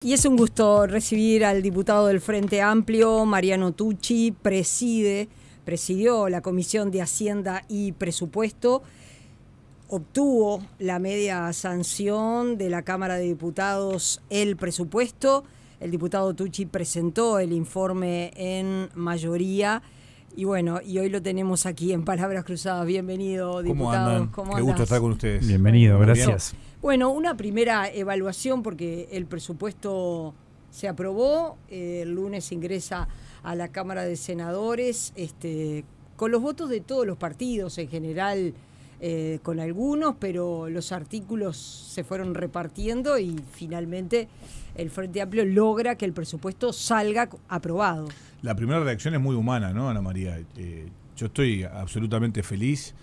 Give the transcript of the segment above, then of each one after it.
Y es un gusto recibir al diputado del Frente Amplio, Mariano Tucci, presidió la Comisión de Hacienda y Presupuesto, obtuvo la media sanción de la Cámara de Diputados el presupuesto. El diputado Tucci presentó el informe en mayoría y bueno, y hoy lo tenemos aquí en Palabras Cruzadas. Bienvenido, diputado. ¿Cómo andan? ¿Cómo Qué gusto estar con ustedes. Bienvenido, gracias. Bueno, una primera evaluación porque el presupuesto se aprobó, el lunes ingresa a la Cámara de Senadores, con los votos de todos los partidos en general, con algunos, pero los artículos se fueron repartiendo y finalmente el Frente Amplio logra que el presupuesto salga aprobado. La primera reacción es muy humana, ¿no, Ana María? Yo estoy absolutamente feliz,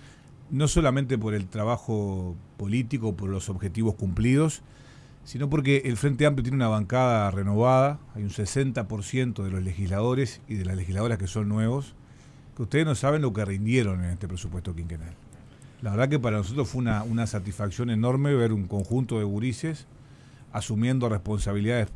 no solamente por el trabajo político, por los objetivos cumplidos, sino porque el Frente Amplio tiene una bancada renovada. Hay un 60% de los legisladores y de las legisladoras que son nuevos, que ustedes no saben lo que rindieron en este presupuesto quinquenal. La verdad que para nosotros fue una satisfacción enorme ver un conjunto de gurises asumiendo responsabilidades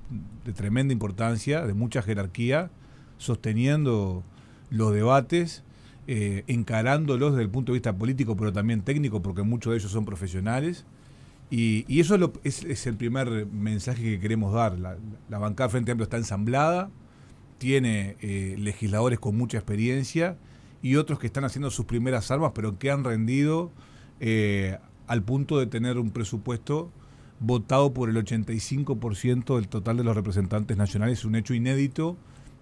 de tremenda importancia, de mucha jerarquía, sosteniendo los debates, encarándolos desde el punto de vista político, pero también técnico, porque muchos de ellos son profesionales. Y eso es el primer mensaje que queremos dar. La bancada del Frente Amplio está ensamblada, tiene legisladores con mucha experiencia y otros que están haciendo sus primeras armas, pero que han rendido al punto de tener un presupuesto votado por el 85% del total de los representantes nacionales, un hecho inédito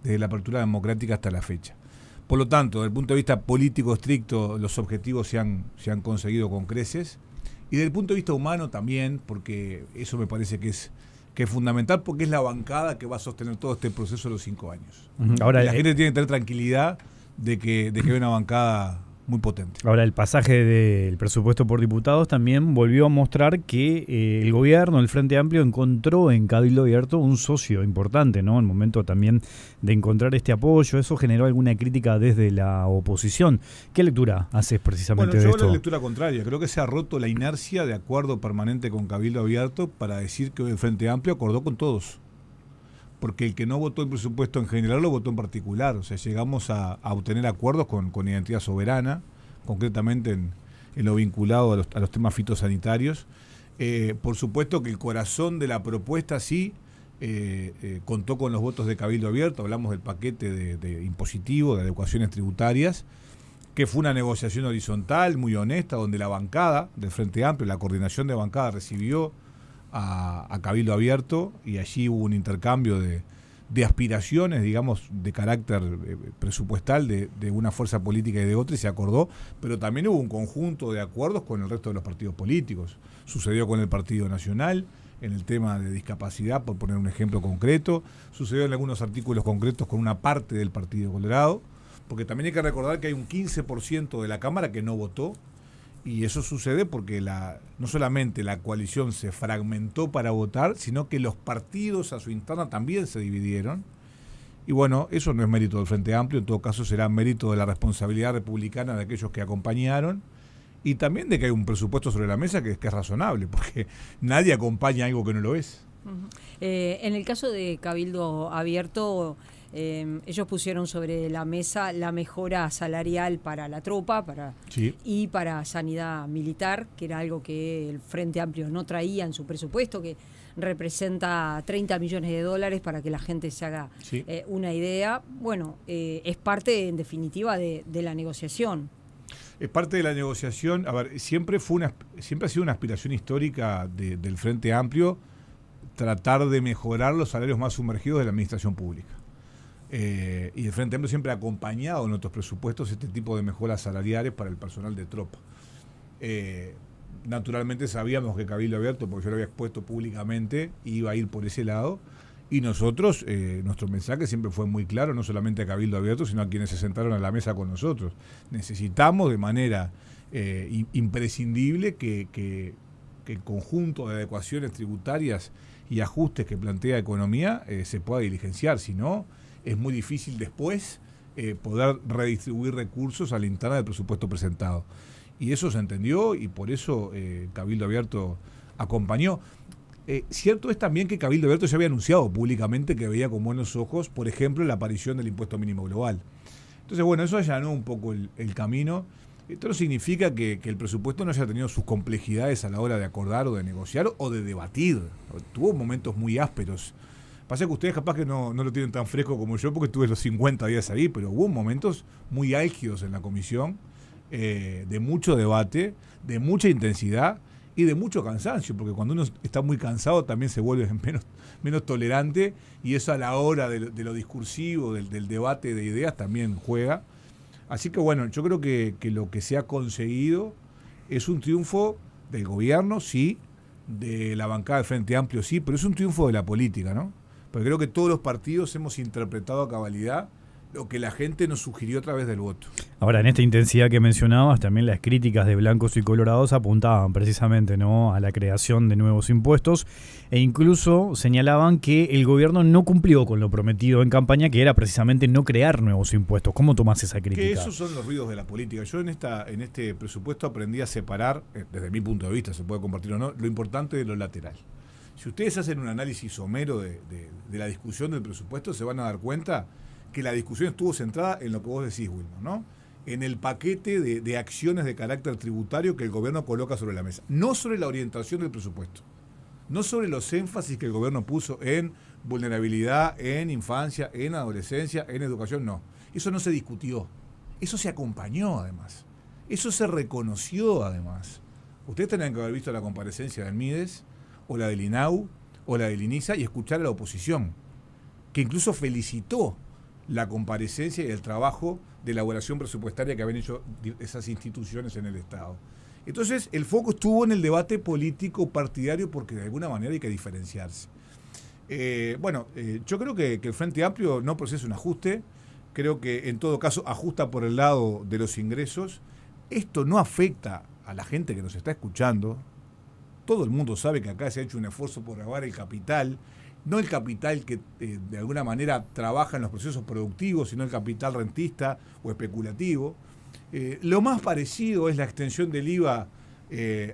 desde la apertura democrática hasta la fecha. Por lo tanto, desde el punto de vista político estricto, los objetivos se han conseguido con creces. Y desde el punto de vista humano también, porque eso me parece que es fundamental, porque es la bancada que va a sostener todo este proceso de los 5 años. Ahora, la gente tiene que tener tranquilidad de que hay una bancada muy potente. Ahora, el pasaje del presupuesto por diputados también volvió a mostrar que el gobierno, el Frente Amplio, encontró en Cabildo Abierto un socio importante, ¿no? En el momento también de encontrar este apoyo, eso generó alguna crítica desde la oposición. ¿Qué lectura haces precisamente de esto? Bueno, yo la lectura contraria. Creo que se ha roto la inercia de acuerdo permanente con Cabildo Abierto para decir que el Frente Amplio acordó con todos. Porque el que no votó el presupuesto en general lo votó en particular. O sea, llegamos a obtener acuerdos con identidad soberana, concretamente en lo vinculado a los temas fitosanitarios. Por supuesto que el corazón de la propuesta sí contó con los votos de Cabildo Abierto. Hablamos del paquete de impositivo, de adecuaciones tributarias, que fue una negociación horizontal, muy honesta, donde la bancada del Frente Amplio, la coordinación de bancada recibió a Cabildo Abierto y allí hubo un intercambio de aspiraciones, digamos, de carácter presupuestal de una fuerza política y de otra, y se acordó, pero también hubo un conjunto de acuerdos con el resto de los partidos políticos. Sucedió con el Partido Nacional en el tema de discapacidad, por poner un ejemplo concreto, sucedió en algunos artículos concretos con una parte del Partido Colorado, porque también hay que recordar que hay un 15% de la Cámara que no votó. Y eso sucede porque no solamente la coalición se fragmentó para votar, sino que los partidos a su interna también se dividieron. Y bueno, eso no es mérito del Frente Amplio, en todo caso será mérito de la responsabilidad republicana de aquellos que acompañaron y también de que hay un presupuesto sobre la mesa que es razonable, porque nadie acompaña algo que no lo es. En el caso de Cabildo Abierto, ellos pusieron sobre la mesa la mejora salarial para la tropa sí, y para sanidad militar, que era algo que el Frente Amplio no traía en su presupuesto, que representa 30 millones de dólares para que la gente se haga sí, una idea. Bueno, es parte en definitiva de la negociación. Es parte de la negociación. A ver, siempre ha sido una aspiración histórica del Frente Amplio tratar de mejorar los salarios más sumergidos de la administración pública. Y el Frente Amplio siempre ha acompañado en otros presupuestos este tipo de mejoras salariales para el personal de tropa. Naturalmente sabíamos que Cabildo Abierto, porque yo lo había expuesto públicamente, iba a ir por ese lado, y nosotros, nuestro mensaje siempre fue muy claro, no solamente a Cabildo Abierto, sino a quienes se sentaron a la mesa con nosotros. Necesitamos de manera imprescindible que el conjunto de adecuaciones tributarias y ajustes que plantea Economía se pueda diligenciar, si no es muy difícil después poder redistribuir recursos a la interna del presupuesto presentado. Y eso se entendió y por eso Cabildo Abierto acompañó. Cierto es también que Cabildo Abierto ya había anunciado públicamente que veía con buenos ojos, por ejemplo, la aparición del impuesto mínimo global. Entonces, bueno, eso allanó un poco el camino. Esto no significa que el presupuesto no haya tenido sus complejidades a la hora de acordar o de negociar o de debatir. Tuvo momentos muy ásperos. Pasa que ustedes capaz que no lo tienen tan fresco como yo porque estuve los 50 días ahí, pero hubo momentos muy álgidos en la comisión, de mucho debate, de mucha intensidad y de mucho cansancio, porque cuando uno está muy cansado también se vuelve menos tolerante, y eso a la hora de lo discursivo, del debate de ideas también juega. Así que bueno, yo creo que lo que se ha conseguido es un triunfo del gobierno, sí, de la bancada del Frente Amplio, sí, pero es un triunfo de la política, ¿no? Porque creo que todos los partidos hemos interpretado a cabalidad lo que la gente nos sugirió a través del voto. Ahora, en esta intensidad que mencionabas, también las críticas de blancos y colorados apuntaban precisamente, ¿no?, a la creación de nuevos impuestos, e incluso señalaban que el gobierno no cumplió con lo prometido en campaña, que era precisamente no crear nuevos impuestos. ¿Cómo tomás esa crítica? Que esos son los ruidos de la política. Yo en este presupuesto aprendí a separar, desde mi punto de vista, se puede compartir o no, lo importante de lo lateral. Si ustedes hacen un análisis somero de la discusión del presupuesto, se van a dar cuenta que la discusión estuvo centrada en lo que vos decís, Wilma, ¿no? En el paquete de acciones de carácter tributario que el gobierno coloca sobre la mesa. No sobre la orientación del presupuesto. No sobre los énfasis que el gobierno puso en vulnerabilidad, en infancia, en adolescencia, en educación, no. Eso no se discutió. Eso se acompañó, además. Eso se reconoció, además. Ustedes tenían que haber visto la comparecencia del MIDES, o la del INAU, o la del INISA, y escuchar a la oposición, que incluso felicitó la comparecencia y el trabajo de elaboración presupuestaria que habían hecho esas instituciones en el Estado. Entonces, el foco estuvo en el debate político partidario, porque de alguna manera hay que diferenciarse. Yo creo que el Frente Amplio no procesa un ajuste, creo que en todo caso ajusta por el lado de los ingresos. Esto no afecta a la gente que nos está escuchando. Todo el mundo sabe que acá se ha hecho un esfuerzo por grabar el capital, no el capital que de alguna manera trabaja en los procesos productivos, sino el capital rentista o especulativo. Lo más parecido es la extensión del IVA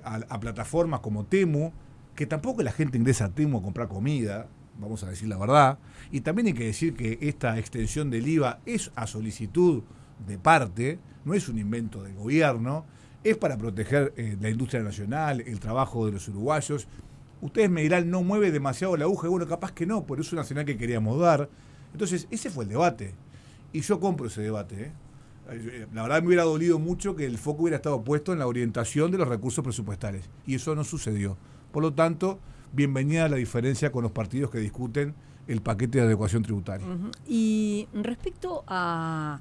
a plataformas como Temu, que tampoco la gente ingresa a Temu a comprar comida, vamos a decir la verdad. Y también hay que decir que esta extensión del IVA es a solicitud de parte, no es un invento del gobierno, es para proteger la industria nacional, el trabajo de los uruguayos. Ustedes me dirán, no mueve demasiado la aguja, y bueno, capaz que no, pero es una señal que queríamos dar. Entonces, ese fue el debate. Y yo compro ese debate. La verdad me hubiera dolido mucho que el foco hubiera estado puesto en la orientación de los recursos presupuestales. Y eso no sucedió. Por lo tanto, bienvenida a la diferencia con los partidos que discuten el paquete de adecuación tributaria. Y respecto a,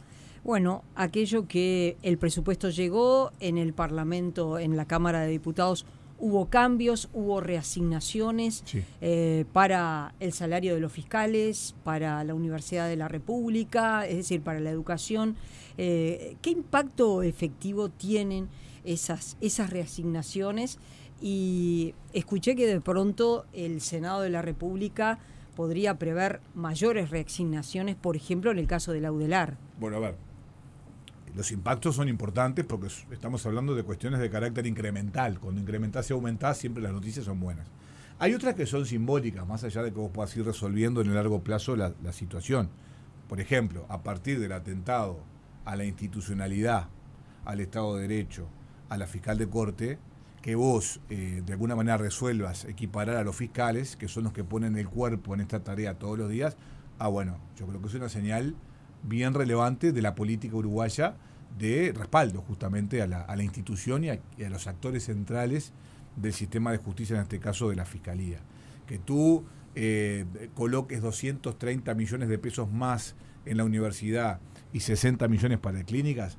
aquello que el presupuesto llegó en el Parlamento, en la Cámara de Diputados, hubo cambios, hubo reasignaciones, sí, para el salario de los fiscales, para la Universidad de la República, es decir, para la educación. ¿Qué impacto efectivo tienen esas reasignaciones? Y escuché que de pronto el Senado de la República podría prever mayores reasignaciones, por ejemplo, en el caso del Audelar. Bueno, a ver, los impactos son importantes porque estamos hablando de cuestiones de carácter incremental. Cuando incrementás y aumentás, siempre las noticias son buenas. Hay otras que son simbólicas, más allá de que vos puedas ir resolviendo en el largo plazo la situación. Por ejemplo, a partir del atentado a la institucionalidad, al Estado de Derecho, a la fiscal de corte, que vos de alguna manera resuelvas equiparar a los fiscales, que son los que ponen el cuerpo en esta tarea todos los días, yo creo que es una señal bien relevante de la política uruguaya de respaldo justamente a la institución y a los actores centrales del sistema de justicia, en este caso de la Fiscalía. Que tú coloques 230 millones de pesos más en la universidad y 60 millones para clínicas,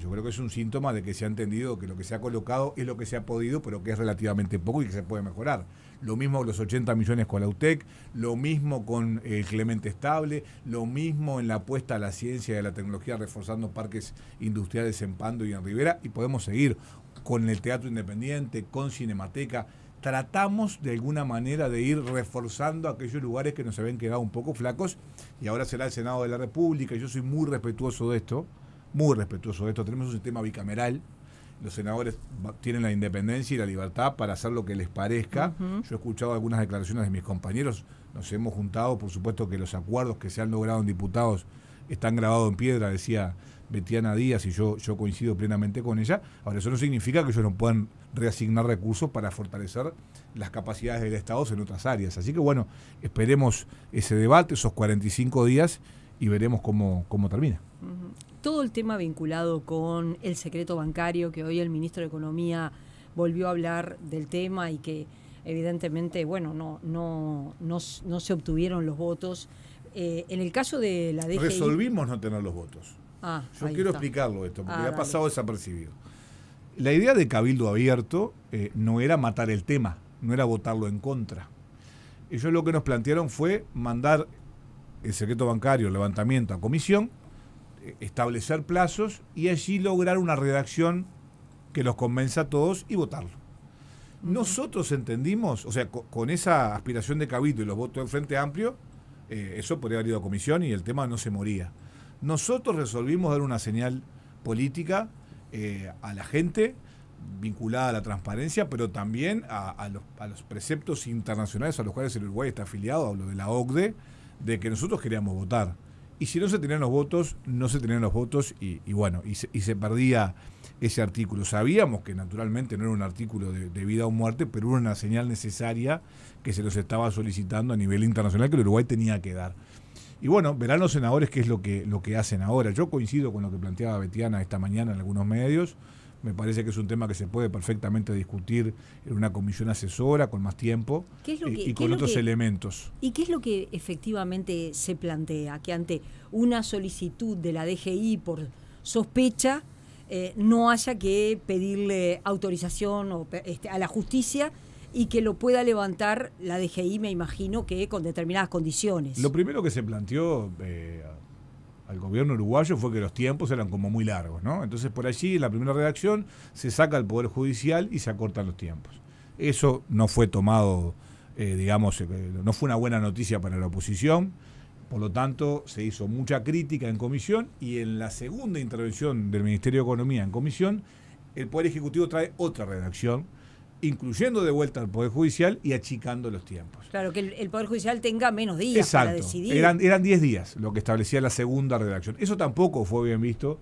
yo creo que es un síntoma de que se ha entendido que lo que se ha colocado es lo que se ha podido, pero que es relativamente poco y que se puede mejorar. Lo mismo con los 80 millones con la UTEC, lo mismo con el Clemente Estable, lo mismo en la apuesta a la ciencia y a la tecnología, reforzando parques industriales en Pando y en Rivera, y podemos seguir con el Teatro Independiente, con Cinemateca. Tratamos de alguna manera de ir reforzando aquellos lugares que nos habían quedado un poco flacos, y ahora será el Senado de la República, y yo soy muy respetuoso de esto. Tenemos un sistema bicameral los senadores tienen la independencia y la libertad para hacer lo que les parezca. Yo he escuchado algunas declaraciones de mis compañeros, nos hemos juntado, por supuesto que los acuerdos que se han logrado en diputados están grabados en piedra, decía Betiana Díaz, y yo coincido plenamente con ella. Ahora, eso no significa que ellos no puedan reasignar recursos para fortalecer las capacidades del Estado en otras áreas. Así que bueno, esperemos ese debate, esos 45 días, y veremos cómo termina. Todo el tema vinculado con el secreto bancario, que hoy el ministro de Economía volvió a hablar del tema y que evidentemente, bueno, no se obtuvieron los votos. En el caso de la DGI... Resolvimos no tener los votos. Yo quiero explicarlo esto, porque ha pasado desapercibido. La idea de Cabildo Abierto no era matar el tema, no era votarlo en contra. Ellos lo que nos plantearon fue mandar el secreto bancario, el levantamiento a comisión, establecer plazos y allí lograr una redacción que los convenza a todos y votarlo. Nosotros entendimos, o sea, con esa aspiración de Cabildo y los votos del Frente Amplio, eso podría haber ido a comisión y el tema no se moría. Nosotros resolvimos dar una señal política a la gente vinculada a la transparencia, pero también a los preceptos internacionales a los cuales el Uruguay está afiliado, hablo de la OCDE, de que nosotros queríamos votar. Y si no se tenían los votos, no se tenían los votos y bueno, se perdía ese artículo. Sabíamos que naturalmente no era un artículo de vida o muerte, pero era una señal necesaria que se los estaba solicitando a nivel internacional que el Uruguay tenía que dar. Y bueno, verán los senadores qué es lo que hacen ahora. Yo coincido con lo que planteaba Betiana esta mañana en algunos medios. Me parece que es un tema que se puede perfectamente discutir en una comisión asesora con más tiempo y con otros elementos. ¿Y qué es lo que efectivamente se plantea? Que ante una solicitud de la DGI por sospecha no haya que pedirle autorización a la justicia y que lo pueda levantar la DGI, me imagino que con determinadas condiciones. Lo primero que se planteó al gobierno uruguayo fue que los tiempos eran como muy largos, ¿no? Entonces por allí en la primera redacción se saca el Poder Judicial y se acortan los tiempos. Eso no fue tomado, no fue una buena noticia para la oposición, por lo tanto se hizo mucha crítica en comisión y en la segunda intervención del Ministerio de Economía en comisión, el Poder Ejecutivo trae otra redacción, incluyendo de vuelta al Poder Judicial y achicando los tiempos. Claro, que el Poder Judicial tenga menos días para decidir. Eran 10 días lo que establecía la segunda redacción. Eso tampoco fue bien visto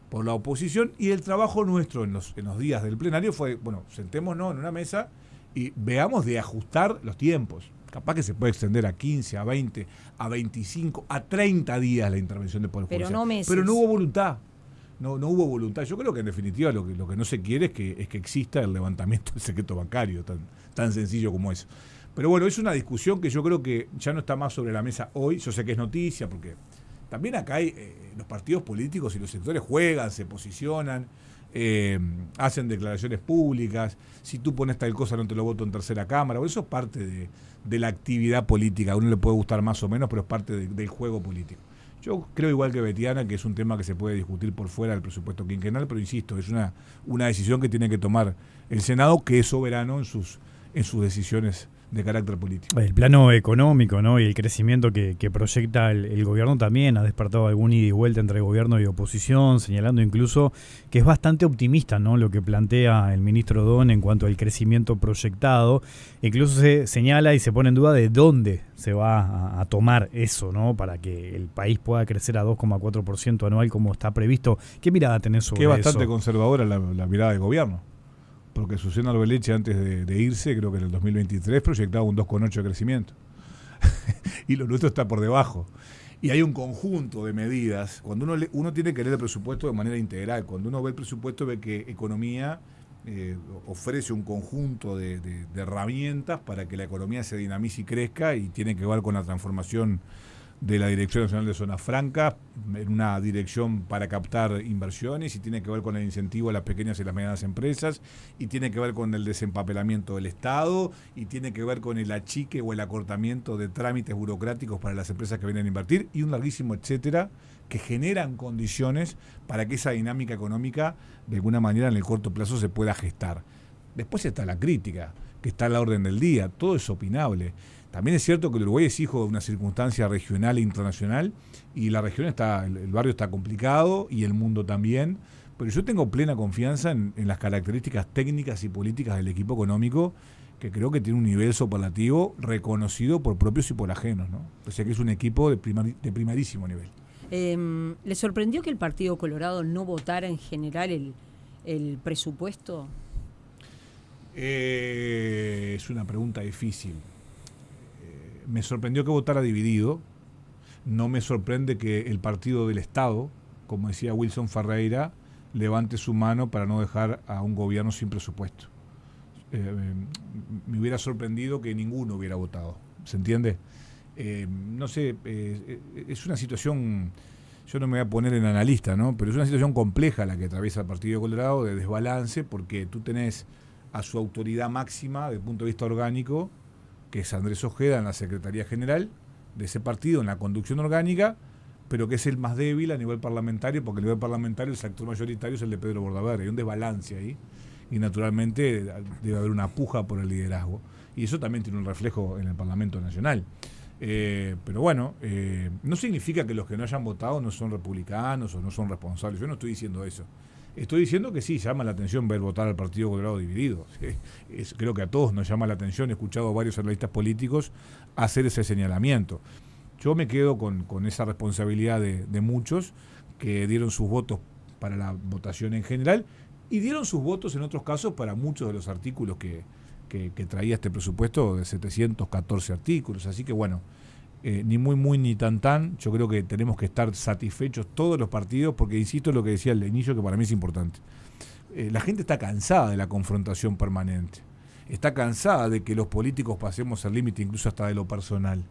por la oposición y el trabajo nuestro en los días del plenario fue, bueno, sentémonos en una mesa y veamos de ajustar los tiempos. Capaz que se puede extender a 15, a 20, a 25, a 30 días la intervención del Poder Judicial. Pero no meses. Pero no hubo voluntad. No hubo voluntad. Yo creo que en definitiva lo que no se quiere es que exista el levantamiento del secreto bancario, tan sencillo como eso. Pero bueno, es una discusión que yo creo que ya no está más sobre la mesa hoy. Yo sé que es noticia, porque también acá hay los partidos políticos y los sectores juegan, se posicionan, hacen declaraciones públicas. Si tú pones tal cosa no te lo voto en tercera cámara. Eso es parte de la actividad política. A uno le puede gustar más o menos, pero es parte del juego político. Yo creo igual que Betiana que es un tema que se puede discutir por fuera del presupuesto quinquenal, pero insisto, es una decisión que tiene que tomar el Senado, que es soberano en sus decisiones de carácter político. El plano económico, ¿no? Y el crecimiento que proyecta el gobierno también ha despertado algún ida y vuelta entre gobierno y oposición, señalando incluso que es bastante optimista, ¿no? Lo que plantea el ministro Don en cuanto al crecimiento proyectado. Incluso se señala y se pone en duda de dónde se va a tomar eso, ¿no? Para que el país pueda crecer a 2,4% anual como está previsto. ¿Qué mirada tenés sobre eso? Que es bastante conservadora la mirada del gobierno. Porque Susana Arbeleche antes de irse, creo que en el 2023, proyectaba un 2,8 de crecimiento. Y lo nuestro está por debajo. Y hay un conjunto de medidas. Cuando uno tiene que leer el presupuesto de manera integral, cuando uno ve el presupuesto ve que economía ofrece un conjunto de herramientas para que la economía se dinamice y crezca, y tiene que ver con la transformación de la Dirección Nacional de Zonas Francas en una dirección para captar inversiones, y tiene que ver con el incentivo a las pequeñas y las medianas empresas, y tiene que ver con el desempapelamiento del Estado, y tiene que ver con el achique o el acortamiento de trámites burocráticos para las empresas que vienen a invertir, y un larguísimo etcétera, que generan condiciones para que esa dinámica económica de alguna manera en el corto plazo se pueda gestar. Después está la crítica, que está a la orden del día, todo es opinable. También es cierto que el Uruguay es hijo de una circunstancia regional e internacional, y la región el barrio está complicado y el mundo también, pero yo tengo plena confianza en las características técnicas y políticas del equipo económico, que creo que tiene un nivel superlativo reconocido por propios y por ajenos, ¿no? O sea que es un equipo de primerísimo nivel. ¿Le sorprendió que el Partido Colorado no votara en general el presupuesto? Es una pregunta difícil. Me sorprendió que votara dividido. No me sorprende que el Partido del Estado, como decía Wilson Ferreira, levante su mano para no dejar a un gobierno sin presupuesto. Me hubiera sorprendido que ninguno hubiera votado. ¿Se entiende? No sé, es una situación, yo no me voy a poner en analista, ¿no? Pero es una situación compleja la que atraviesa el Partido Colorado, de desbalance, porque tú tenés a su autoridad máxima desde el punto de vista orgánico, que es Andrés Ojeda en la Secretaría General de ese partido, en la conducción orgánica, pero que es el más débil a nivel parlamentario, porque a nivel parlamentario el sector mayoritario es el de Pedro Bordaberry. Hay un desbalance ahí, y naturalmente debe haber una puja por el liderazgo. Y eso también tiene un reflejo en el Parlamento Nacional. Pero bueno, no significa que los que no hayan votado no son republicanos o no son responsables. Yo no estoy diciendo eso. Estoy diciendo que sí, llama la atención ver votar al Partido Colorado dividido. Creo que a todos nos llama la atención. He escuchado a varios analistas políticos hacer ese señalamiento. Yo me quedo con esa responsabilidad de muchos que dieron sus votos para la votación en general y dieron sus votos en otros casos para muchos de los artículos que traía este presupuesto, de 714 artículos. Así que bueno, ni muy ni tan. Yo creo que tenemos que estar satisfechos todos los partidos, porque insisto en lo que decía el inicio, que para mí es importante. La gente está cansada de la confrontación permanente. Está cansada de que los políticos pasemos el límite incluso hasta de lo personal.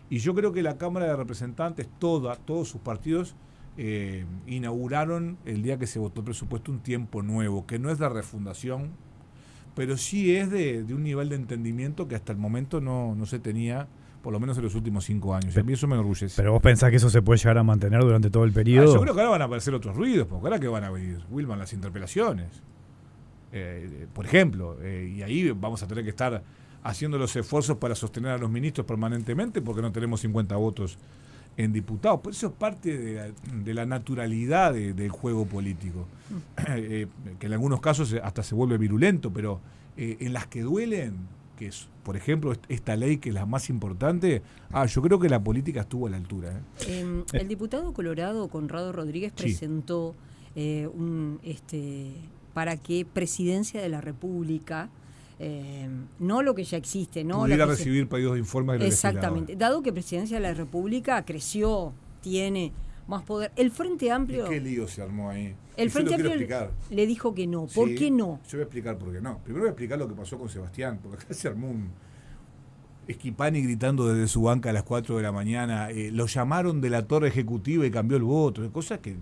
Y yo creo que la Cámara de Representantes, todos sus partidos, inauguraron el día que se votó el presupuesto un tiempo nuevo, que no es de refundación, pero sí es de un nivel de entendimiento que hasta el momento no se tenía, por lo menos en los últimos 5 años. Y a mí eso me enorgullece. ¿Pero vos pensás que eso se puede llegar a mantener durante todo el periodo? Yo creo que ahora van a aparecer otros ruidos, porque ahora que van a venir, Wilman, las interpelaciones. Por ejemplo, y ahí vamos a tener que estar haciendo los esfuerzos para sostener a los ministros permanentemente, porque no tenemos 50 votos en diputados. Por eso es parte de la naturalidad del juego político, que en algunos casos hasta se vuelve virulento, pero en las que duelen, que es, por ejemplo, esta ley que es la más importante, yo creo que la política estuvo a la altura. El diputado colorado Conrado Rodríguez presentó para que Presidencia de la República, no lo que ya existe, ¿no? Pudiera recibir pedidos de informes de los Exactamente. Dado que Presidencia de la República creció, tiene más poder. El Frente Amplio... ¿Y qué lío se armó ahí? El Frente Amplio le dijo que no. ¿Por qué no? Yo voy a explicar por qué no. Primero voy a explicar lo que pasó con Sebastián, porque acá se armó un Schipani gritando desde su banca a las 4 de la mañana. Lo llamaron de la torre ejecutiva y cambió el voto. Cosas que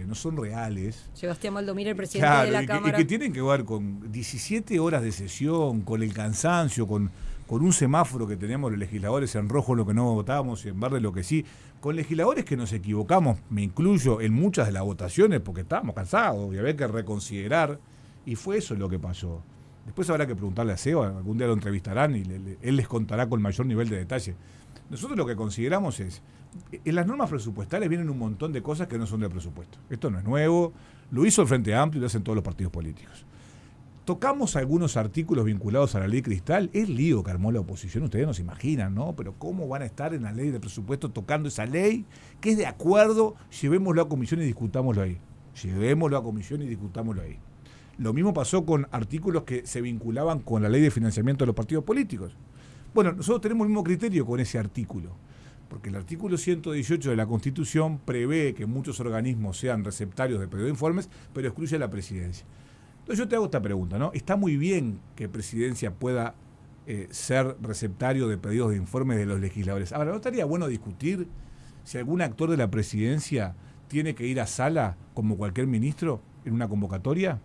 no son reales. Sebastián Valdomir, el presidente de la Cámara. Y que tienen que ver con 17 horas de sesión, con el cansancio, con un semáforo que teníamos los legisladores en rojo lo que no votábamos y en verde lo que sí. Con legisladores que nos equivocamos, me incluyo, en muchas de las votaciones porque estábamos cansados y había que reconsiderar. Y fue eso lo que pasó. Después habrá que preguntarle a Seba, algún día lo entrevistarán y él les contará con mayor nivel de detalle. Nosotros lo que consideramos es, en las normas presupuestales vienen un montón de cosas que no son de presupuesto. Esto no es nuevo, lo hizo el Frente Amplio y lo hacen todos los partidos políticos. Tocamos algunos artículos vinculados a la ley Cristal, es lío que armó la oposición, ustedes no se imaginan, ¿no? Pero ¿cómo van a estar en la ley de presupuesto tocando esa ley? Que es de acuerdo, llevémoslo a comisión y discutámoslo ahí. Llevémoslo a comisión y discutámoslo ahí. Lo mismo pasó con artículos que se vinculaban con la ley de financiamiento de los partidos políticos. Bueno, nosotros tenemos el mismo criterio con ese artículo, porque el artículo 118 de la Constitución prevé que muchos organismos sean receptarios de pedidos de informes, pero excluye a la Presidencia. Entonces yo te hago esta pregunta, ¿no? Está muy bien que Presidencia pueda ser receptario de pedidos de informes de los legisladores. Ahora, ¿no estaría bueno discutir si algún actor de la Presidencia tiene que ir a sala como cualquier ministro en una convocatoria?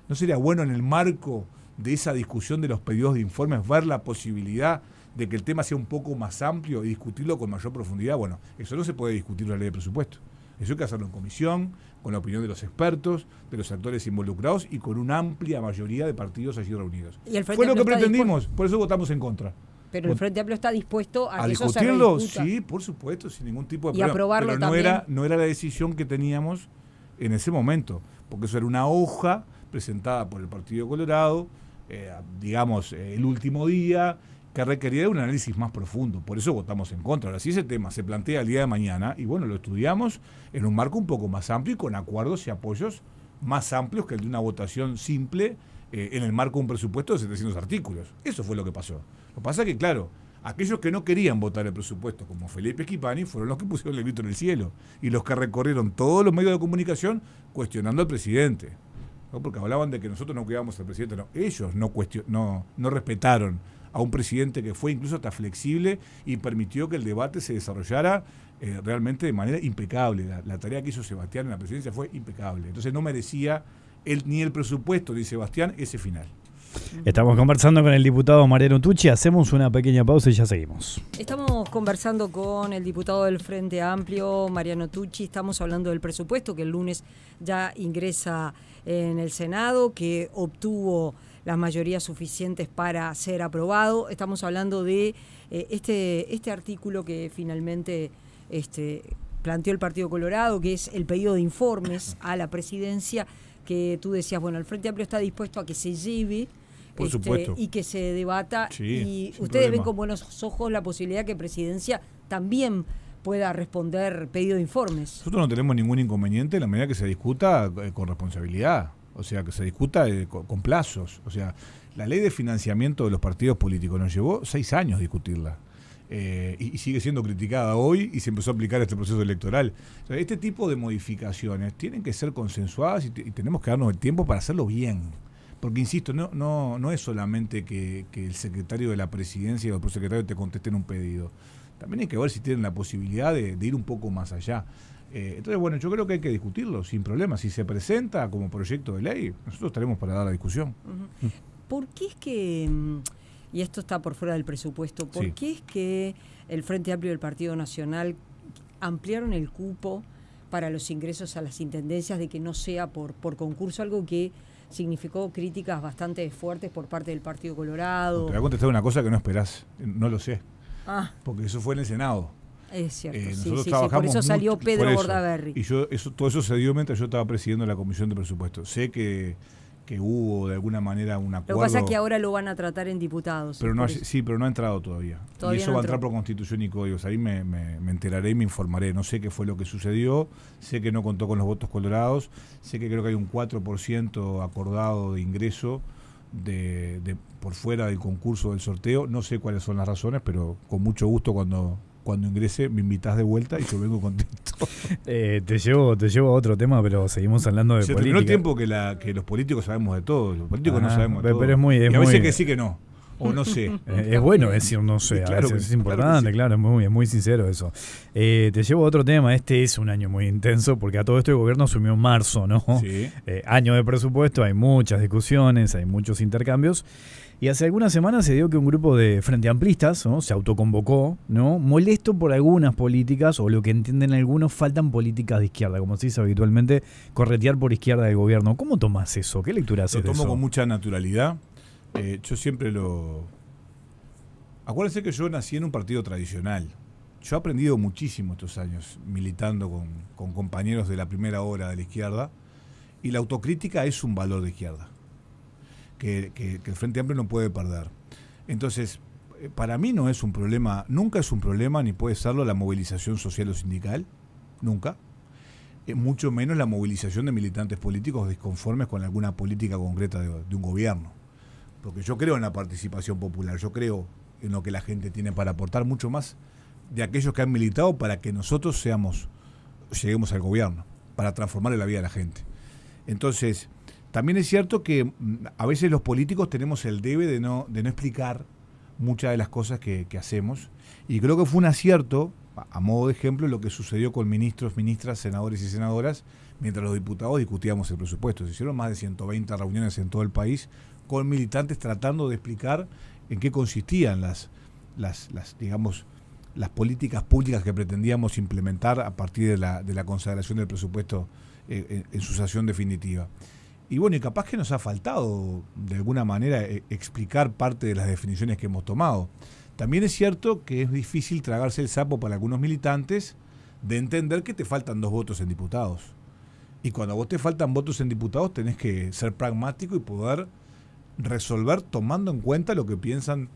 ¿No sería bueno en el marco de esa discusión de los pedidos de informes ver la posibilidad de que el tema sea un poco más amplio y discutirlo con mayor profundidad? Bueno, eso no se puede discutir en la ley de presupuesto. Eso hay que hacerlo en comisión, con la opinión de los expertos, de los actores involucrados y con una amplia mayoría de partidos allí reunidos. Fue lo que pretendimos, por eso votamos en contra. Pero el Frente Amplio está dispuesto a que discutirlo, eso se rediscuta. sí, por supuesto, sin ningún tipo de problema. Y aprobarlo pero también. No era la decisión que teníamos en ese momento. porque eso era una hoja presentada por el Partido Colorado, digamos, el último día, que requería de un análisis más profundo. Por eso votamos en contra. Ahora, si ese tema se plantea el día de mañana, y bueno, lo estudiamos en un marco un poco más amplio y con acuerdos y apoyos más amplios que el de una votación simple en el marco de un presupuesto de 700 artículos. Eso fue lo que pasó. Lo que pasa es que, claro, aquellos que no querían votar el presupuesto, como Felipe Schipani, fueron los que pusieron el grito en el cielo y los que recorrieron todos los medios de comunicación cuestionando al presidente, ¿no? Porque hablaban de que nosotros no cuidábamos al presidente. No, ellos no respetaron a un presidente que fue incluso hasta flexible y permitió que el debate se desarrollara realmente de manera impecable. La tarea que hizo Sebastián en la presidencia fue impecable. Entonces no merecía ni el presupuesto ni Sebastián ese final. Estamos conversando con el diputado Mariano Tucci, hacemos una pequeña pausa y ya seguimos. Estamos conversando con el diputado del Frente Amplio, Mariano Tucci, estamos hablando del presupuesto que el lunes ya ingresa en el Senado, que obtuvo las mayorías suficientes para ser aprobado. Estamos hablando de este artículo que finalmente planteó el Partido Colorado, que es el pedido de informes a la presidencia, que tú decías, bueno, el Frente Amplio está dispuesto a que se lleve por supuesto, y que se debata, sí, y ustedes problema. ven con buenos ojos la posibilidad que Presidencia también pueda responder pedido de informes. Nosotros no tenemos ningún inconveniente en la medida que se discuta con responsabilidad, o sea, que se discuta con plazos. O sea, la ley de financiamiento de los partidos políticos nos llevó 6 años discutirla. Y sigue siendo criticada hoy y se empezó a aplicar este proceso electoral. O sea, este tipo de modificaciones tienen que ser consensuadas y tenemos que darnos el tiempo para hacerlo bien. Porque, insisto, no es solamente que el secretario de la presidencia o el prosecretario te contesten un pedido. También hay que ver si tienen la posibilidad de ir un poco más allá. Entonces, bueno, yo creo que hay que discutirlo sin problema. Si se presenta como proyecto de ley, nosotros estaremos para dar la discusión. Uh-huh. ¿Por qué es que, y esto está por fuera del presupuesto, por qué es que el Frente Amplio del Partido Nacional ampliaron el cupo para los ingresos a las intendencias, de que no sea por concurso, algo que significó críticas bastante fuertes por parte del Partido Colorado? Te voy a contestar una cosa que no esperás, no lo sé, porque eso fue en el Senado. Es cierto, nosotros sí, trabajamos por eso salió Pedro Bordaberry. Y todo eso se dio mientras yo estaba presidiendo la Comisión de Presupuesto. Sé que hubo de alguna manera un acuerdo. Lo que pasa es que ahora lo van a tratar en diputados. Pero no, pero no ha entrado todavía. Y eso va a entrar por Constitución y Códigos. Ahí me enteraré y me informaré. No sé qué fue lo que sucedió. Sé que no contó con los votos colorados. Sé que creo que hay un 4% acordado de ingreso por fuera del concurso del sorteo. No sé cuáles son las razones, pero con mucho gusto cuando ingrese me invitás de vuelta y yo vengo contento. Te llevo a otro tema, pero seguimos hablando de política. Se terminó el tiempo que los políticos sabemos de todo. Los políticos no sabemos de todo. Pero es y a veces que sí que no. O no sé. Es bueno decir no sé. Claro, es importante, claro, es muy sincero eso. Te llevo a otro tema. Este es un año muy intenso porque a todo esto el gobierno asumió en marzo, ¿no? Sí. Año de presupuesto, hay muchas discusiones, hay muchos intercambios. Y hace algunas semanas se dio que un grupo de frente amplistas, ¿no?, se autoconvocó, ¿no?, molesto por algunas políticas, o lo que entienden algunos, faltan políticas de izquierda, como se dice habitualmente, corretear por izquierda del gobierno. ¿Cómo tomás eso? ¿Qué lectura haces de eso? Lo tomo con mucha naturalidad. Yo siempre Acuérdense que yo nací en un partido tradicional. Yo he aprendido muchísimo estos años militando con compañeros de la primera hora de la izquierda, y la autocrítica es un valor de izquierda que el Frente Amplio no puede perder. Entonces, para mí no es un problema, nunca es un problema, ni puede serlo, la movilización social o sindical, nunca. Mucho menos la movilización de militantes políticos disconformes con alguna política concreta de un gobierno. Porque yo creo en la participación popular, yo creo en lo que la gente tiene para aportar, mucho más de aquellos que han militado para que nosotros lleguemos al gobierno, para transformarle la vida de la gente. Entonces, también es cierto que a veces los políticos tenemos el debe de no explicar muchas de las cosas que hacemos, y creo que fue un acierto, a modo de ejemplo, lo que sucedió con ministros, ministras, senadores y senadoras, mientras los diputados discutíamos el presupuesto. Se hicieron más de 120 reuniones en todo el país con militantes tratando de explicar en qué consistían las políticas públicas que pretendíamos implementar a partir de la consagración del presupuesto en su sanción definitiva. Y bueno, y capaz que nos ha faltado, de alguna manera, explicar parte de las definiciones que hemos tomado. También es cierto que es difícil tragarse el sapo para algunos militantes de entender que te faltan 2 votos en diputados. Y cuando a vos te faltan votos en diputados, tenés que ser pragmático y poder resolver tomando en cuenta lo que piensan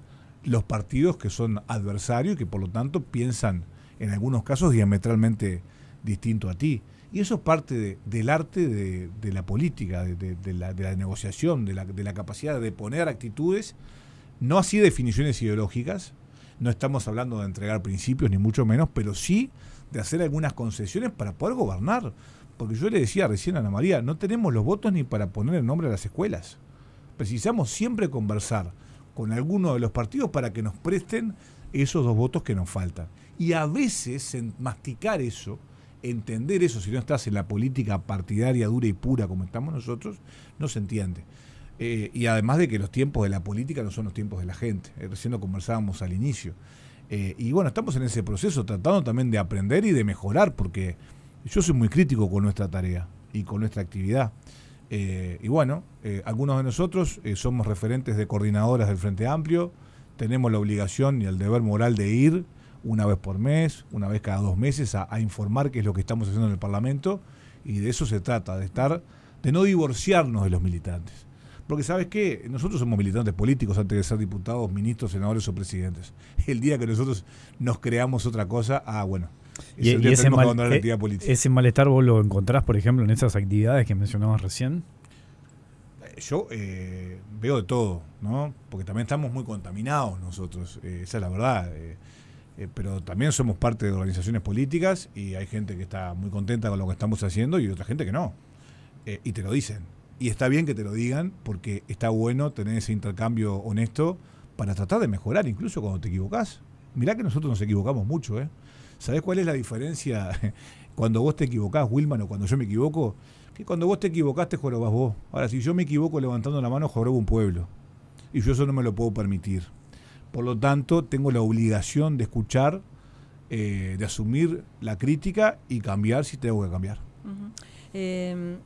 los partidos que son adversarios y que por lo tanto piensan en algunos casos diametralmente distinto a ti. Y eso es parte del arte de la política, de la negociación, de la capacidad de poner actitudes, no así definiciones ideológicas, no estamos hablando de entregar principios ni mucho menos, pero sí de hacer algunas concesiones para poder gobernar. Porque yo le decía recién a Ana María, no tenemos los votos ni para poner el nombre a las escuelas. Precisamos siempre conversar con alguno de los partidos para que nos presten esos 2 votos que nos faltan. Y a veces masticar eso, entender eso, si no estás en la política partidaria dura y pura como estamos nosotros, no se entiende. Y además de que los tiempos de la política no son los tiempos de la gente. Recién lo conversábamos al inicio. Y bueno, estamos en ese proceso tratando también de aprender y de mejorar, porque yo soy muy crítico con nuestra tarea y con nuestra actividad. Y bueno, algunos de nosotros somos referentes de coordinadoras del Frente Amplio, tenemos la obligación y el deber moral de ir una vez por mes, una vez cada 2 meses a informar qué es lo que estamos haciendo en el Parlamento, y de eso se trata, de no divorciarnos de los militantes. Porque ¿sabes qué? Nosotros somos militantes políticos antes de ser diputados, ministros, senadores o presidentes. El día que nosotros nos creamos otra cosa, bueno, y ese malestar vos lo encontrás, por ejemplo, en esas actividades que mencionabas recién. Yo veo de todo, ¿no? Porque también estamos muy contaminados nosotros, esa es la verdad. Pero también somos parte de organizaciones políticas y hay gente que está muy contenta con lo que estamos haciendo y otra gente que no. Y te lo dicen. Y está bien que te lo digan porque está bueno tener ese intercambio honesto para tratar de mejorar, incluso cuando te equivocás. Mirá que nosotros nos equivocamos mucho, ¿eh? ¿Sabés cuál es la diferencia cuando vos te equivocás, Wilman, o cuando yo me equivoco? Que cuando vos te equivocaste, jorobás vos. Ahora, si yo me equivoco levantando la mano, joroba un pueblo. Y yo eso no me lo puedo permitir. Por lo tanto, tengo la obligación de escuchar, de asumir la crítica y cambiar si tengo que cambiar.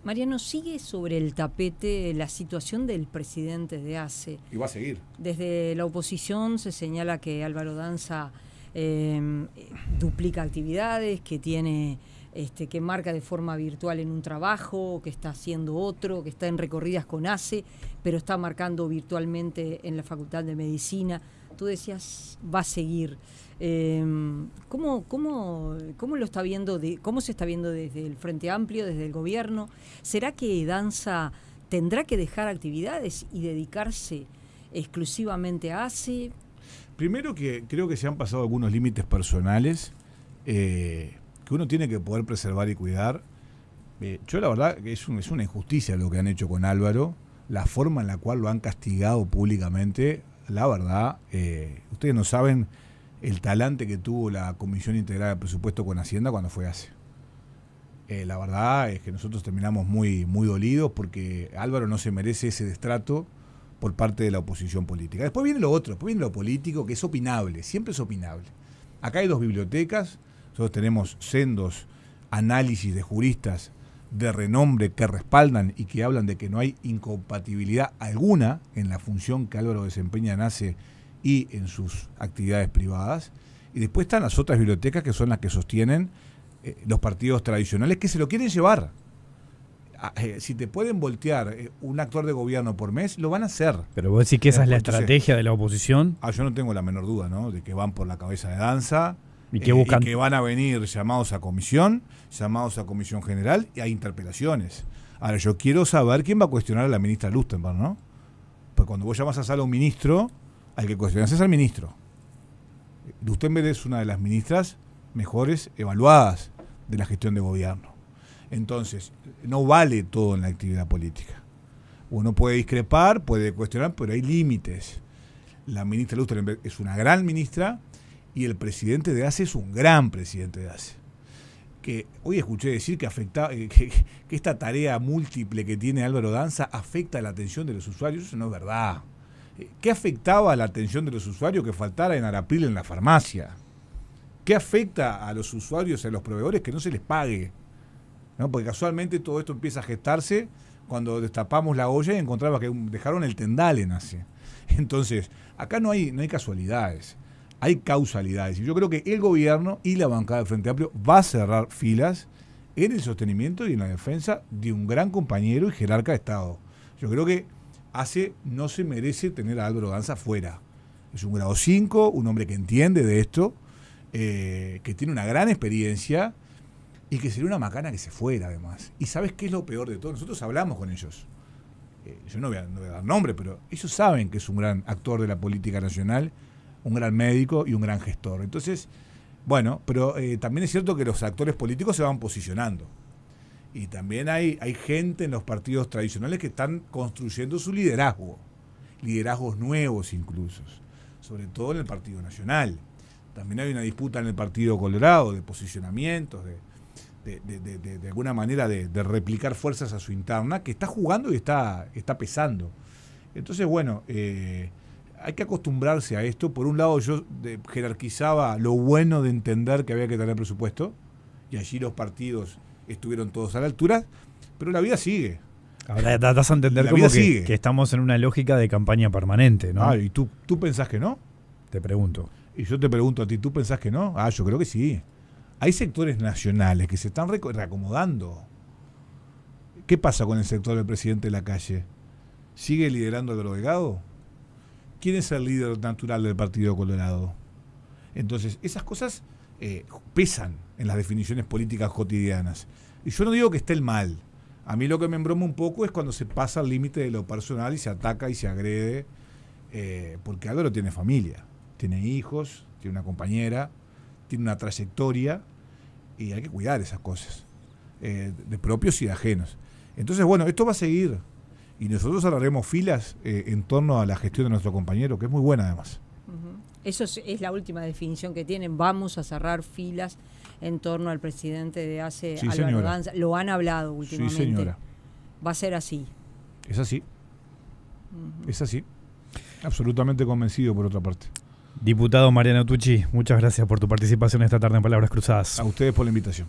Mariano, sigue sobre el tapete la situación del presidente de ACE. Y va a seguir. Desde la oposición se señala que Álvaro Danza duplica actividades, que tiene que marca de forma virtual en un trabajo, que está haciendo otro, que está en recorridas con ACE, pero está marcando virtualmente en la Facultad de Medicina. Tú decías, va a seguir. ¿Cómo lo está viendo? ¿Cómo se está viendo desde el Frente Amplio, desde el gobierno? ¿Será que Danza tendrá que dejar actividades y dedicarse exclusivamente a ACE? Primero que creo que se han pasado algunos límites personales que uno tiene que poder preservar y cuidar. Yo la verdad que es una injusticia lo que han hecho con Álvaro, la forma en la cual lo han castigado públicamente. La verdad, ustedes no saben el talante que tuvo la Comisión Integrada de Presupuesto con Hacienda cuando fue ACE. La verdad es que nosotros terminamos muy, muy dolidos porque Álvaro no se merece ese destrato por parte de la oposición política. Después viene lo otro, después viene lo político, que es opinable, siempre es opinable. Acá hay 2 bibliotecas, nosotros tenemos sendos análisis de juristas de renombre que respaldan y que hablan de que no hay incompatibilidad alguna en la función que Álvaro desempeña en ACE y en sus actividades privadas. Y después están las otras bibliotecas que son las que sostienen los partidos tradicionales que se lo quieren llevar. Si te pueden voltear un actor de gobierno por mes, lo van a hacer. Pero vos decís que esa es la estrategia de la oposición. Yo no tengo la menor duda, ¿no? De que van por la cabeza de Danza. ¿Y que buscan? Y que van a venir llamados a comisión general y hay interpelaciones. Ahora, yo quiero saber quién va a cuestionar a la ministra Lustenberg, ¿no? Porque cuando vos llamas a sala a un ministro, hay que cuestionarse al ministro. Lustenberg es una de las ministras mejores evaluadas de la gestión de gobierno. Entonces, no vale todo en la actividad política. Uno puede discrepar, puede cuestionar, pero hay límites. La ministra Lustenberg es una gran ministra y el presidente de ACE es un gran presidente de ACE. Que hoy escuché decir que esta tarea múltiple que tiene Álvaro Danza afecta la atención de los usuarios. Eso no es verdad. ¿Qué afectaba la atención de los usuarios que faltara en Arapril en la farmacia? ¿Qué afecta a los usuarios y a los proveedores que no se les pague? ¿No? Porque casualmente todo esto empieza a gestarse cuando destapamos la olla y encontraba que dejaron el tendal en ACE. Entonces, acá no hay casualidades. Hay causalidades. Y yo creo que el gobierno y la bancada del Frente Amplio va a cerrar filas en el sostenimiento y en la defensa de un gran compañero y jerarca de Estado. Yo creo que no se merece tener a Álvaro Danza fuera. Es un grado 5, un hombre que entiende de esto, que tiene una gran experiencia y que sería una macana que se fuera además. Y ¿sabes qué es lo peor de todo? Nosotros hablamos con ellos. Yo no voy a dar nombre, pero ellos saben que es un gran actor de la política nacional, un gran médico y un gran gestor. Entonces, bueno, pero también es cierto que los actores políticos se van posicionando. Y también hay gente en los partidos tradicionales que están construyendo su liderazgo. Liderazgos nuevos incluso. Sobre todo en el Partido Nacional. También hay una disputa en el Partido Colorado de posicionamientos, de alguna manera de replicar fuerzas a su interna, que está jugando y está pesando. Entonces, bueno, hay que acostumbrarse a esto. Por un lado, yo jerarquizaba lo bueno de entender que había que tener presupuesto, y allí los partidos estuvieron todos a la altura, pero la vida sigue. Ahora das a entender como que estamos en una lógica de campaña permanente, ¿no? ¿Y tú pensás que no? Te pregunto. Y yo te pregunto a ti, ¿tú pensás que no? Yo creo que sí. Hay sectores nacionales que se están reacomodando. ¿Qué pasa con el sector del presidente de la calle? ¿Sigue liderando Álvaro Delgado? ¿Quién es el líder natural del Partido Colorado? Entonces, esas cosas pesan en las definiciones políticas cotidianas. Y yo no digo que esté el mal. A mí lo que me embroma un poco es cuando se pasa el límite de lo personal y se ataca y se agrede, porque Álvaro tiene familia, tiene hijos, tiene una compañera, tiene una trayectoria, y hay que cuidar esas cosas, de propios y de ajenos. Entonces, bueno, esto va a seguir, y nosotros cerraremos filas en torno a la gestión de nuestro compañero, que es muy buena además. Eso es la última definición que tienen. Vamos a cerrar filas en torno al presidente de ACE, sí, Álvaro señora. Danza. Lo han hablado últimamente. Sí, señora. Va a ser así. Es así. Es así. Absolutamente convencido, por otra parte. Diputado Mariano Tucci, muchas gracias por tu participación esta tarde en Palabras Cruzadas. A ustedes por la invitación.